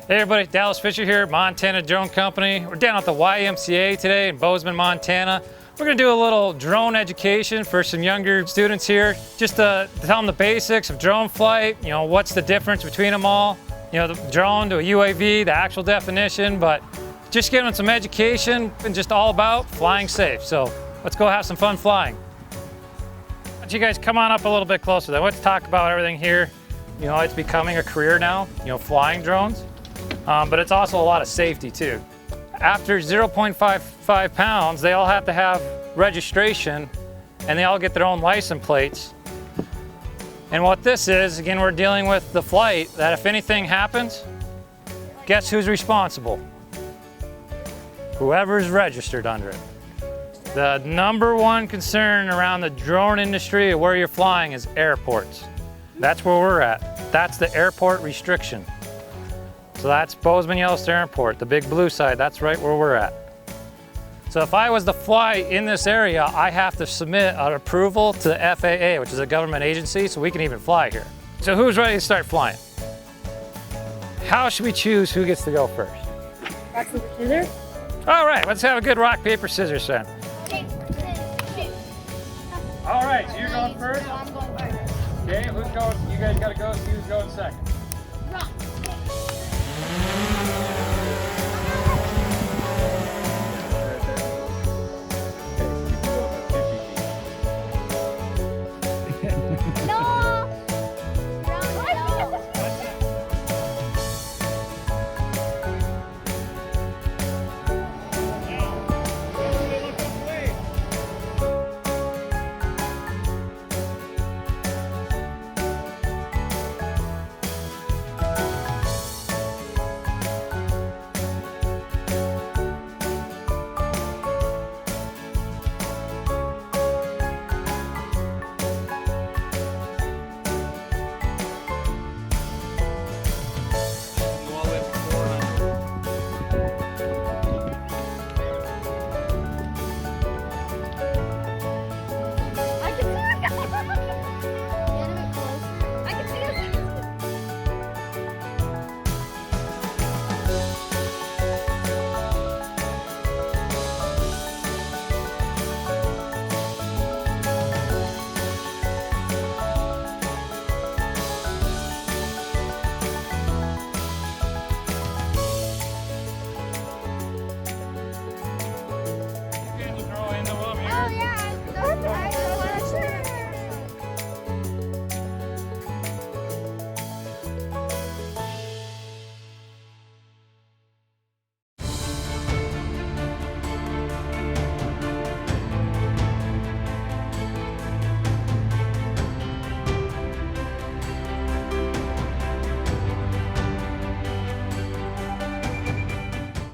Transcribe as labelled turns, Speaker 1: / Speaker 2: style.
Speaker 1: Hey everybody, Dallas Fisher here, Montana Drone Company. We're down at the YMCA today in Bozeman, Montana. We're gonna do a little drone education for some younger students here, just to tell them the basics of drone flight, what's the difference between them all, the drone to a UAV, the actual definition, but just giving them some education and just all about flying safe. So let's go have some fun flying. Why don't you guys come on up a little bit closer then. Let's talk about everything here. It's becoming a career now, flying drones. But it's also a lot of safety too. After 0.55 pounds, they all have to have registration and they all get their own license plates. And what this is, again, we're dealing with the flight that if anything happens, guess who's responsible? Whoever's registered under it. The number one concern around the drone industry of where you're flying is airports. That's where we're at. That's the airport restriction. So that's Bozeman Yellowstone Airport, the big blue side, that's right where we're at. So if I was to fly in this area, I have to submit an approval to the FAA, which is a government agency, so we can even fly here. So who's ready to start flying? How should we choose who gets to go first?
Speaker 2: Rock, paper, scissors.
Speaker 1: All right, let's have a good rock, paper, scissors then. All right, so you're going first?
Speaker 2: No, I'm going first.
Speaker 1: Okay, who's going? You guys gotta go see who's going second.
Speaker 2: Rock.